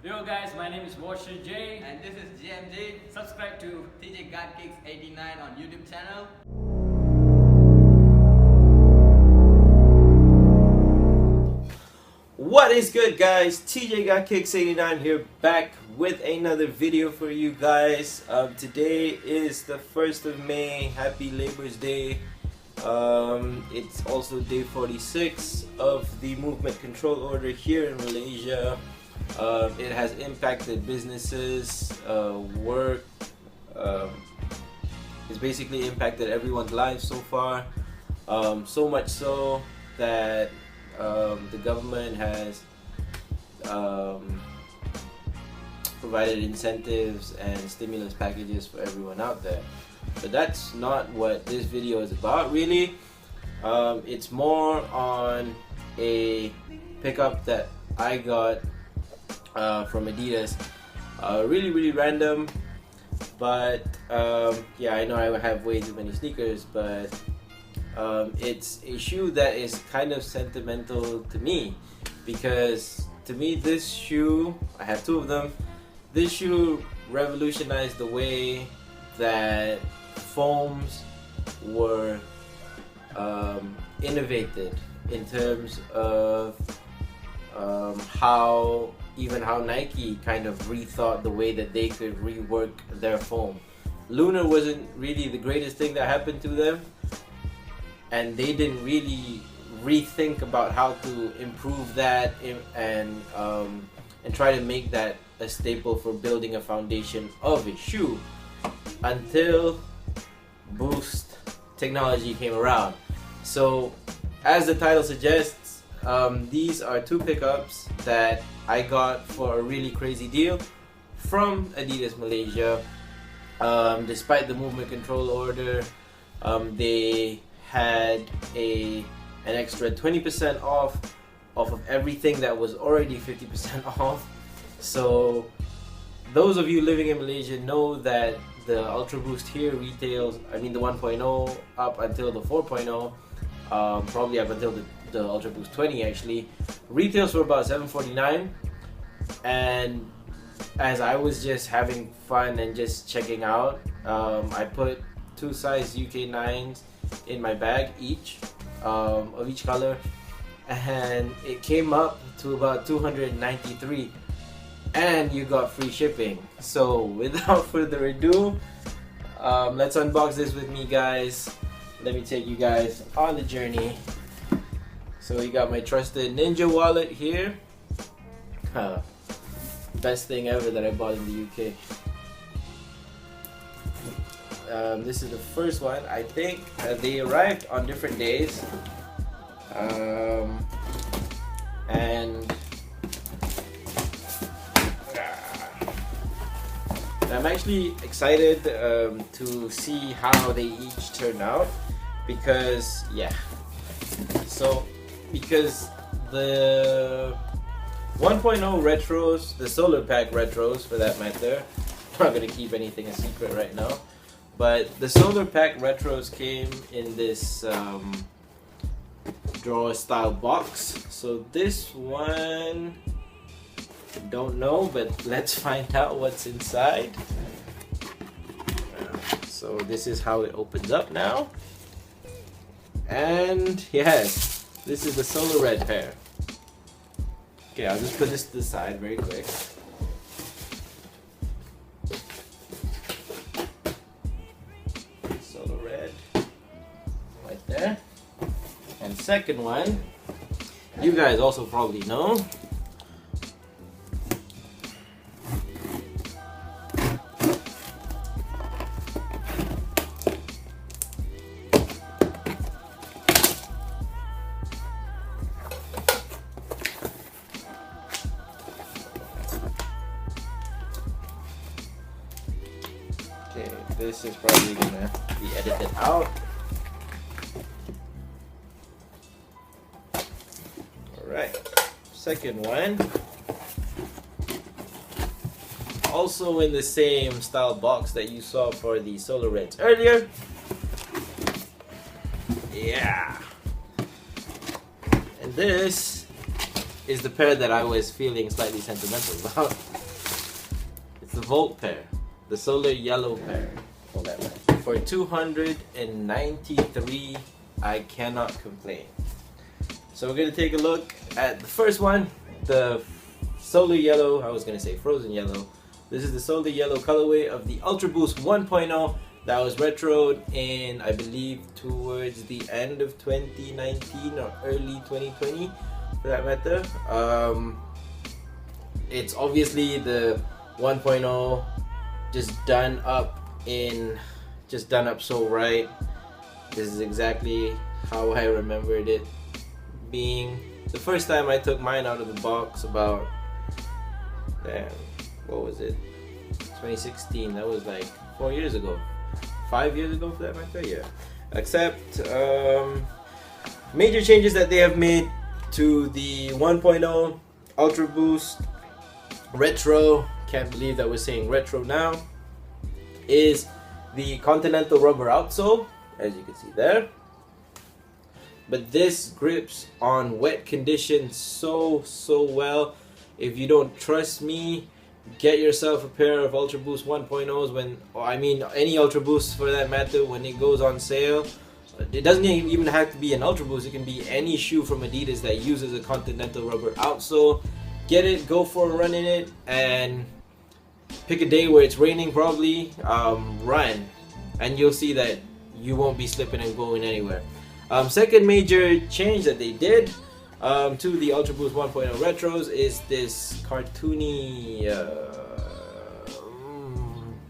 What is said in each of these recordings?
Yo guys, my name is Washer J. And this is GMJ. Subscribe to TJ God Kicks 89 on YouTube channel. What is good, guys? TJ Got Kicks 89 here, back with another video for you guys. Today is the 1st of May. Happy Labor's Day. It's also day 46 of the movement control order here in Malaysia. It has impacted businesses, work. It's basically impacted everyone's lives so far. So much so that the government has provided incentives and stimulus packages for everyone out there. But that's not what this video is about, really. It's more on a pickup that I got from Adidas. Really random, but yeah, I know I have way too many sneakers, but it's a shoe that is kind of sentimental to me, because to me this shoe, I have two of them, this shoe revolutionized the way that foams were innovated in terms of how Nike kind of rethought the way that they could rework their foam. Lunar wasn't really the greatest thing that happened to them, and they didn't really rethink about how to improve that and try to make that a staple for building a foundation of a shoe until Boost technology came around. So, as the title suggests, these are two pickups that I got for a really crazy deal from Adidas Malaysia. Despite the movement control order, they had an extra 20% off of everything that was already 50% off. So those of you living in Malaysia know that the Ultraboost here retails, I mean the 1.0 up until the 4.0, probably up until the Ultraboost 20 actually, retails for about $749. And as I was just having fun and just checking out, I put two size UK 9s in my bag each, of each color, and it came up to about $293, and you got free shipping. So without further ado, let's unbox this with me, guys. Let me take you guys on the journey. So we got my trusted Ninja wallet here. Best thing ever that I bought in the UK. This is the first one. I think they arrived on different days, and I'm actually excited to see how they each turn out, because because the 1.0 retros, the Solar Pack retros for that matter, I'm not gonna keep anything a secret right now, but the Solar Pack retros came in this drawer style box. So this one, don't know, but let's find out what's inside. So this is how it opens up now, and yes, this is the Solar Red pair. Okay, I'll just put this to the side very quick. Solar Red, right there. And second one, you guys also probably know. Okay, this is probably gonna be edited out. Alright, second one. Also in the same style box that you saw for the Solar Reds earlier. Yeah. And this is the pair that I was feeling slightly sentimental about. It's the Volt pair, the solar yellow pair. For 293, I cannot complain. So we're gonna take a look at the first one, the solar yellow. I was gonna say frozen yellow. This is the solar yellow colorway of the Ultraboost 1.0 that was retroed in, I believe, towards the end of 2019 or early 2020, for that matter. It's obviously the 1.0, just done up so right. This is exactly how I remembered it being. The first time I took mine out of the box, about, damn, what was it? 2016. That was like 4 years ago. 5 years ago, for that matter, yeah. Except major changes that they have made to the 1.0 Ultraboost Retro, can't believe that we're saying retro now, is the Continental rubber outsole, as you can see there. But this grips on wet conditions so well. If you don't trust me, get yourself a pair of Ultraboost 1.0s any Ultraboost for that matter, when it goes on sale. It doesn't even have to be an Ultraboost, it can be any shoe from Adidas that uses a Continental rubber outsole. Get it, go for a run in it, and pick a day where it's raining probably, run, and you'll see that you won't be slipping and going anywhere. Second major change that they did to the Ultraboost 1.0 Retros is this cartoony,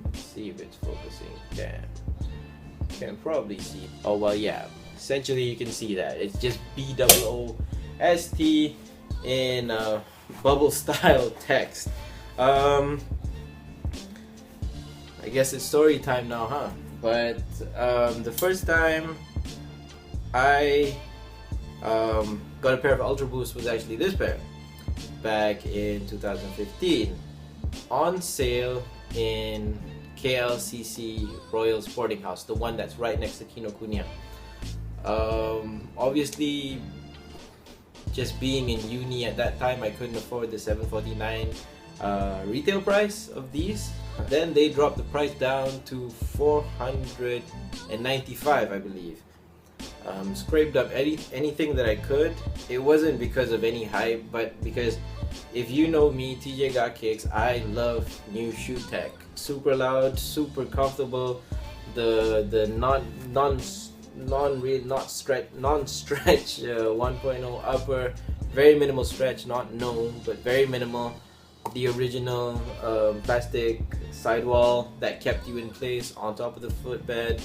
let's see if it's focusing. Can probably see. Oh well, yeah. Essentially, you can see that it's just BOOST in bubble style text. I guess it's story time now, huh? But the first time I got a pair of Ultraboost was actually this pair back in 2015, on sale in KLCC Royal Sporting House, the one that's right next to Kinokuniya. Obviously, just being in uni at that time, I couldn't afford the $749 retail price of these. Then they dropped the price down to $495, I believe. Scraped up anything that I could. It wasn't because of any hype, but because if you know me, TJ Got Kicks, I love new shoe tech. Super loud, super comfortable. The non-stretch 1.0 upper, very minimal stretch, not known, but very minimal. The original plastic sidewall that kept you in place on top of the footbed,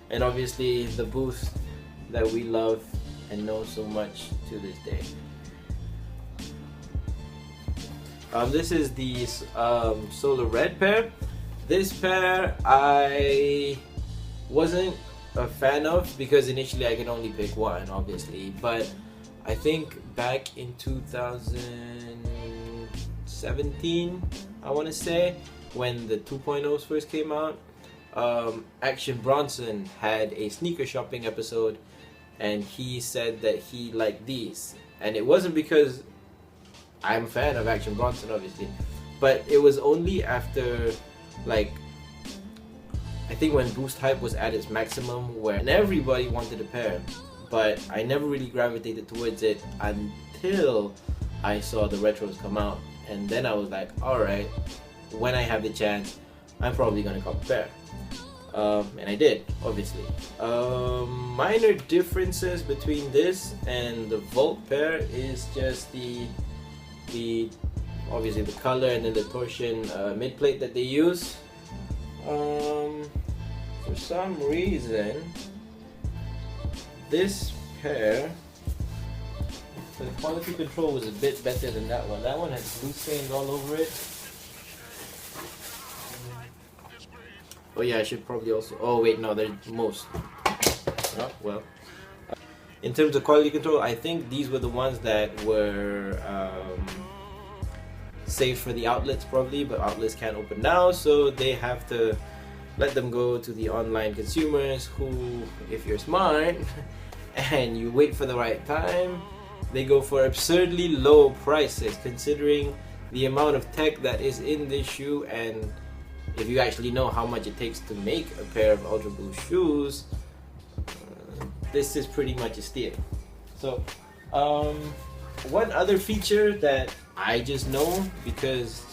and obviously the boost that we love and know so much to this day. This is the Solar Red pair. This pair I wasn't a fan of because initially I could only pick one, obviously, but I think back in 2017, I want to say, when the 2.0s first came out, Action Bronson had a sneaker shopping episode, and he said that he liked these, and it wasn't because I'm a fan of Action Bronson, obviously, but it was only after, like, I think when Boost hype was at its maximum, when everybody wanted a pair, but I never really gravitated towards it until I saw the retros come out, and then I was like, alright, when I have the chance, I'm probably gonna cop a pair. And I did, obviously. Minor differences between this and the Volt pair is just the obviously the color and then the torsion mid plate that they use. For some reason, this pair, the quality control was a bit better than that one. That one had glue stains all over it. Oh yeah, I should probably also, oh wait, no, they're most. Oh, well. In terms of quality control, I think these were the ones that were saved for the outlets probably, but outlets can't open now, so they have to let them go to the online consumers who, if you're smart and you wait for the right time, they go for absurdly low prices considering the amount of tech that is in this shoe, and if you actually know how much it takes to make a pair of Ultraboost shoes, this is pretty much a steal. So one other feature that I just know, because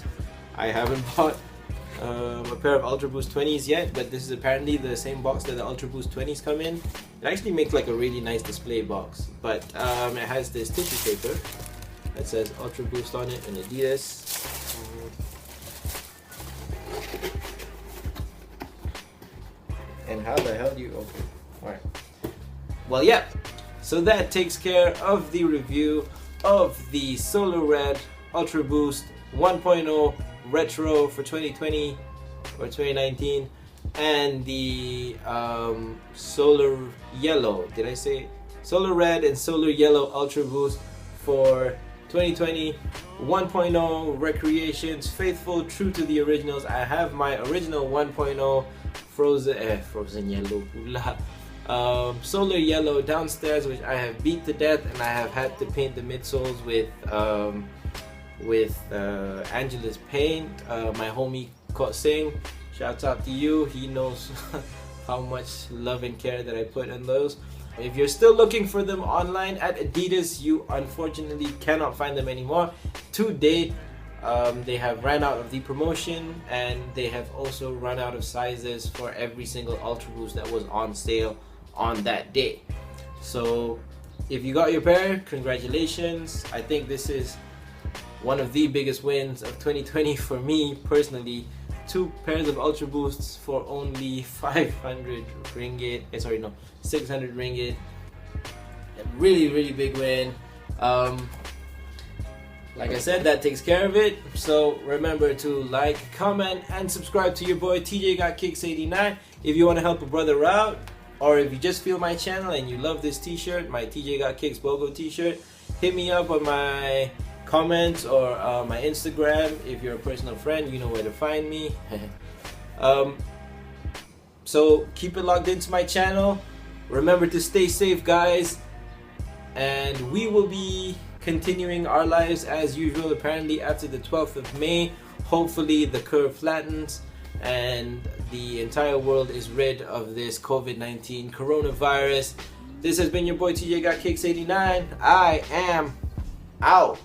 I haven't bought a pair of Ultraboost 20s yet, but this is apparently the same box that the Ultraboost 20s come in. It actually makes like a really nice display box, but it has this tissue paper that says Ultraboost on it and Adidas. And how the hell do you open it? Alright. Well, yeah. So that takes care of the review of the Solar Red Ultraboost 1.0 Retro for 2020 or 2019, and the Solar Yellow. Did I say Solar Red and Solar Yellow Ultraboost for 2020 1.0 Recreations, faithful, true to the originals. I have my original 1.0 frozen yellow Solar Yellow downstairs, which I have beat to death, and I have had to paint the midsoles with Angela's paint. My homie Kot Singh, shouts out to you. He knows how much love and care that I put in those. If you're still looking for them online at Adidas, you unfortunately cannot find them anymore. To date, they have ran out of the promotion, and they have also run out of sizes for every single Ultraboost that was on sale on that day. So if you got your pair, congratulations. I think this is one of the biggest wins of 2020 for me personally. 2 pairs of Ultraboosts for only 500 ringgit. 600 ringgit. A really big win. Like I said, that takes care of it. So remember to like, comment, and subscribe to your boy TJ Got Kicks 89 if you want to help a brother out, or if you just feel my channel and you love this t-shirt, my TJ Got Kicks BOGO t-shirt. Hit me up on my comments or my Instagram. If you're a personal friend, you know where to find me. So keep it logged into my channel. Remember to stay safe, guys, and we will be continuing our lives as usual. Apparently after the 12th of May, hopefully the curve flattens and the entire world is rid of this COVID-19 coronavirus. This has been your boy TJ Got Kicks 89. I am out.